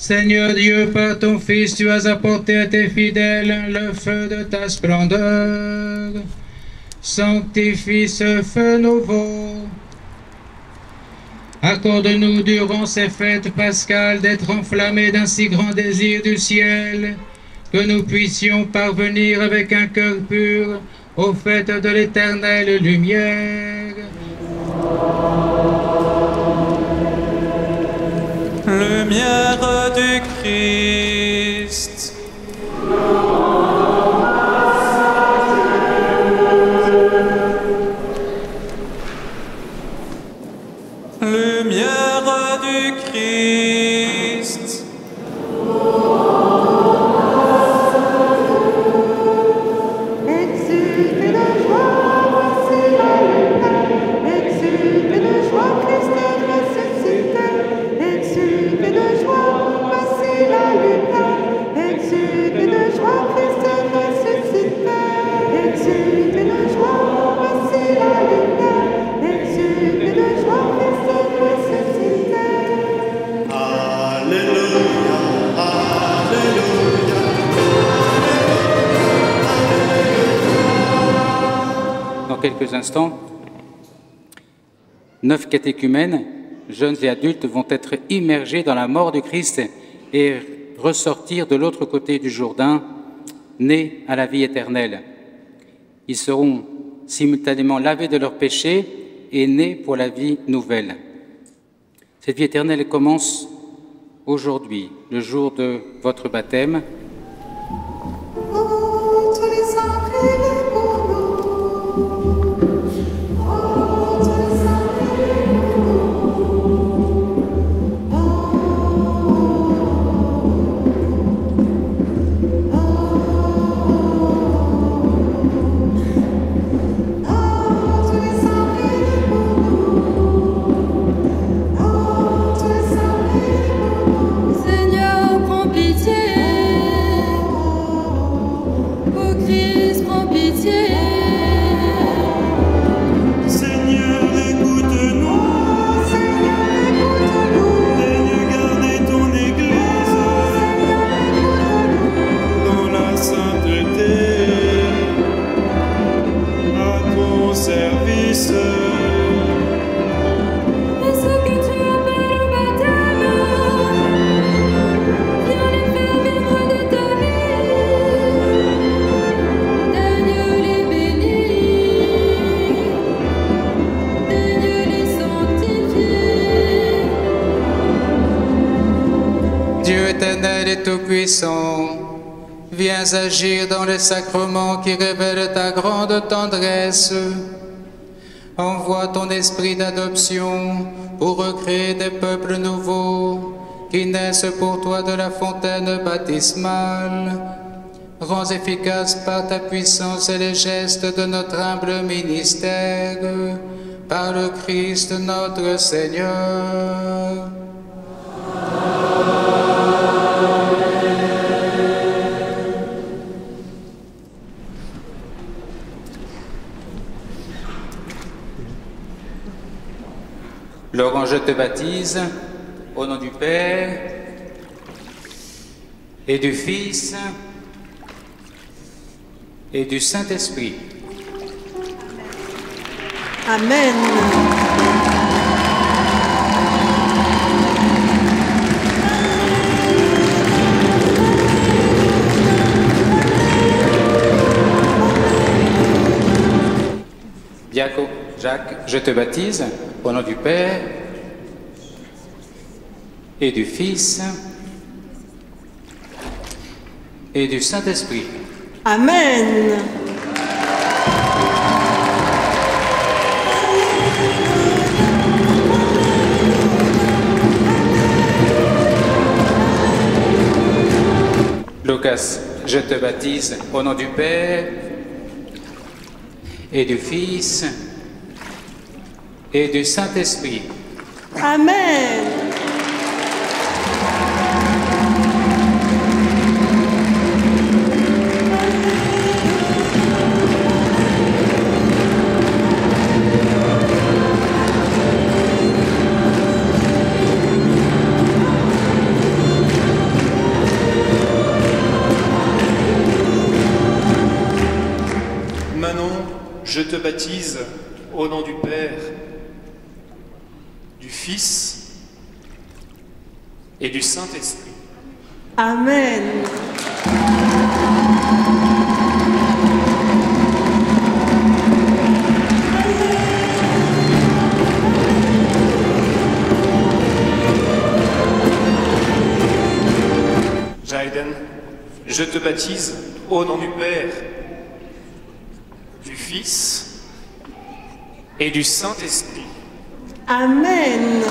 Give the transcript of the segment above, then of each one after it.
Seigneur Dieu, par ton Fils, tu as apporté à tes fidèles le feu de ta splendeur. Sanctifie ce feu nouveau. Accorde-nous durant ces fêtes pascales d'être enflammés d'un si grand désir du ciel, que nous puissions parvenir avec un cœur pur aux fêtes de l'éternelle lumière. Lumière du Christ. Lumière du Christ. Exulte de joie, voici la lumière. Exulte de joie, Christ est ressuscité. Exulte de joie, voici la lumière. Exulte de joie, Christ est ressuscité. Exulte de joie, voici la lumière. Exulte de joie, Christ est ressuscité. Alléluia, Alléluia. Dans quelques instants, 9 catéchumènes, jeunes et adultes, vont être immergés dans la mort du Christ et ressortir de l'autre côté du Jourdain, nés à la vie éternelle. Ils seront simultanément lavés de leurs péchés et nés pour la vie nouvelle. Cette vie éternelle commence aujourd'hui, le jour de votre baptême. Oh, tous les saints, priez pour nous. Oh, tous les saints, priez pour nous. Oh, tous les saints, priez pour nous. Oh, tous les saints, priez pour nous. Seigneur, prends pitié. Ô Christ, prends pitié. Seigneur, écoute-nous. Seigneur, écoute-nous. Daigne garder ton Église dans la sainteté, à ton service. Et ceux que tu appelles au baptême, viens les faire vivre de ta vie. Daigne les bénir, daigne les sanctifier. Dieu éternel et tout-puissant, viens agir dans les sacrements qui révèlent ta grande tendresse. Envoie ton esprit d'adoption pour recréer des peuples nouveaux qui naissent pour toi de la fontaine baptismale. Rends efficaces par ta puissance et les gestes de notre humble ministère, par le Christ notre Seigneur. Laurent, je te baptise au nom du Père et du Fils et du Saint-Esprit. Amen. Diaco, Jacques, je te baptise au nom du Père et du Fils et du Saint-Esprit. Amen. Lucas, je te baptise au nom du Père et du Fils et du Saint-Esprit. Amen. je te baptise au nom du Père, du Fils et du Saint-Esprit. Amen. Jaiden, je te baptise au nom du Père, du Fils et du Saint-Esprit. Amen.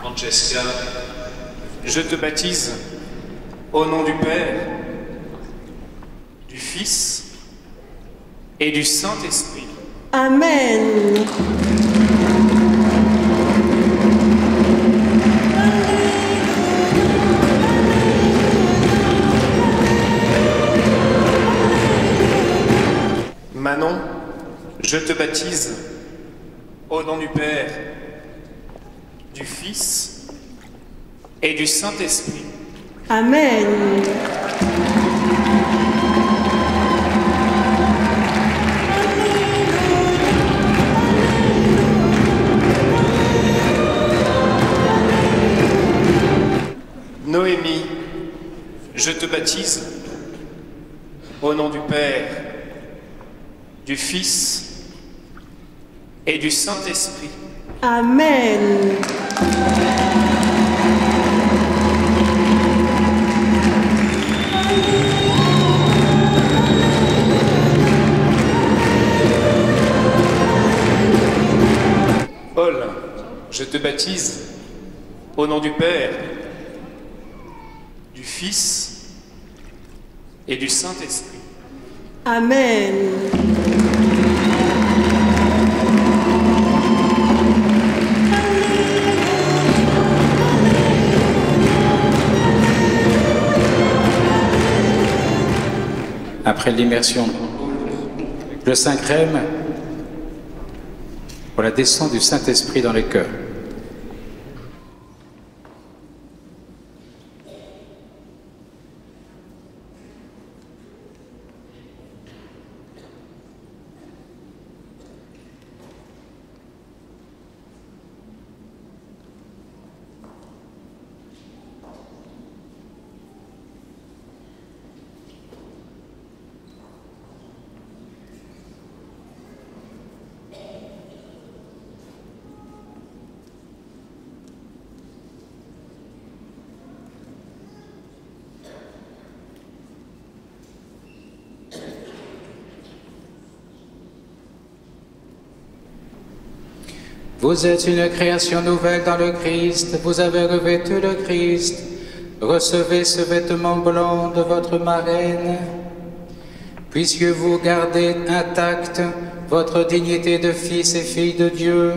Francesca, je te baptise au nom du Père, du Fils et du Saint-Esprit. Amen. Manon, je te baptise au nom du Père, du Fils et du Saint-Esprit. Amen. Noémie, je te baptise au nom du Père, du Fils et du Saint-Esprit. Amen. Paul, je te baptise au nom du Père, du Fils et du Saint-Esprit. Amen. Après l'immersion, le Saint Crème pour la descente du Saint-Esprit dans les cœurs. Vous êtes une création nouvelle dans le Christ, vous avez revêtu le Christ. Recevez ce vêtement blanc de votre marraine, puisque vous gardez intacte votre dignité de fils et fille de Dieu,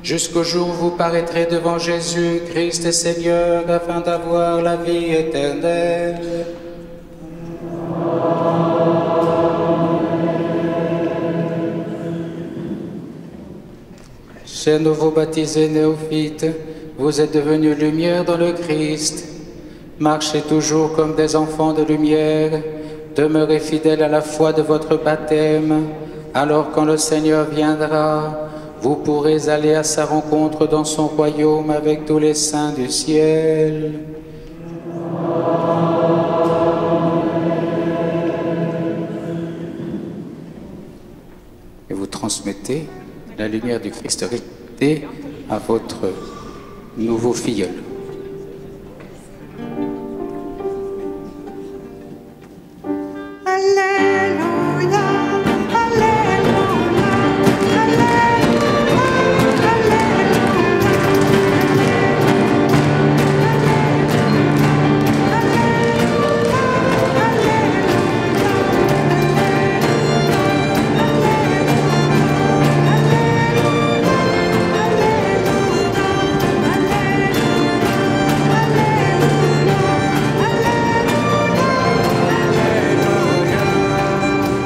jusqu'au jour où vous paraîtrez devant Jésus, Christ et Seigneur, afin d'avoir la vie éternelle. Chers nouveaux baptisés néophytes, vous êtes devenus lumière dans le Christ. Marchez toujours comme des enfants de lumière, demeurez fidèles à la foi de votre baptême, alors quand le Seigneur viendra, vous pourrez aller à sa rencontre dans son royaume avec tous les saints du ciel. Et vous transmettez la lumière du Christ ressuscité à votre nouveau filleul. Alléluia, Alléluia,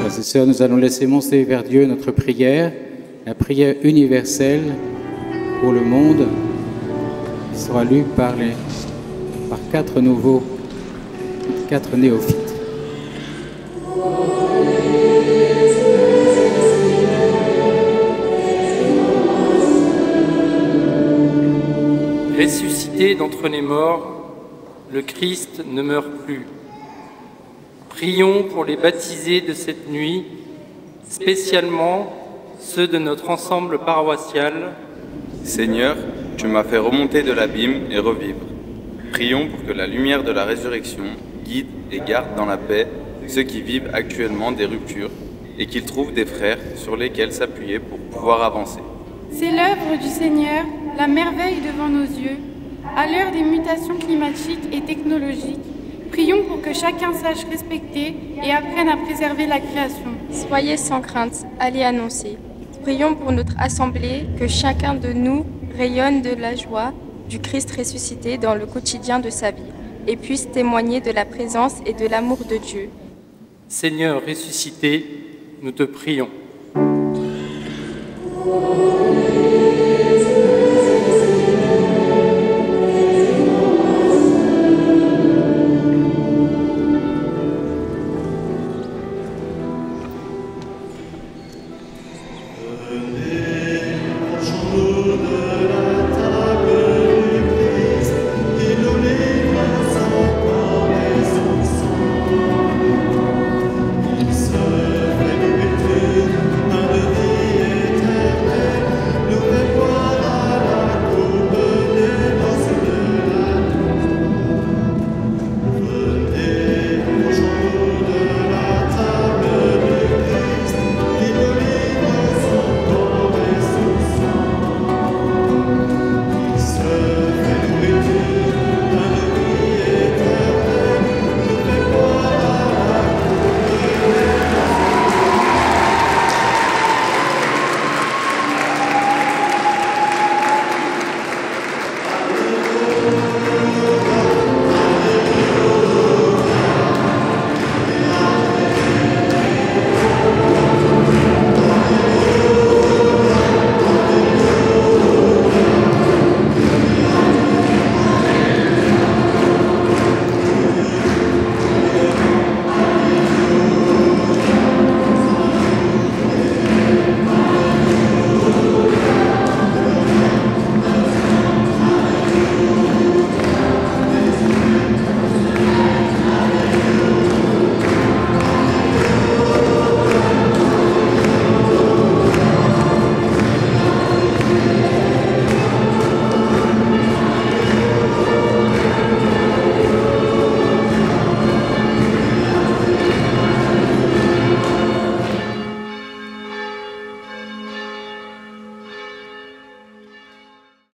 Frères et sœurs, nous allons laisser monter vers Dieu notre prière la prière universelle pour le monde sera lue par quatre néophytes. Ressuscité d'entre les morts, le Christ ne meurt plus. Prions pour les baptisés de cette nuit, spécialement ceux de notre ensemble paroissial. Seigneur, tu m'as fait remonter de l'abîme et revivre. Prions pour que la lumière de la résurrection guide et garde dans la paix ceux qui vivent actuellement des ruptures et qu'ils trouvent des frères sur lesquels s'appuyer pour pouvoir avancer. C'est l'œuvre du Seigneur, la merveille devant nos yeux. À l'heure des mutations climatiques et technologiques, prions pour que chacun sache respecter et apprenne à préserver la création. Soyez sans crainte, allez annoncer. Prions pour notre assemblée, que chacun de nous rayonne de la joie du Christ ressuscité dans le quotidien de sa vie et puisse témoigner de la présence et de l'amour de Dieu. Seigneur ressuscité, nous te prions.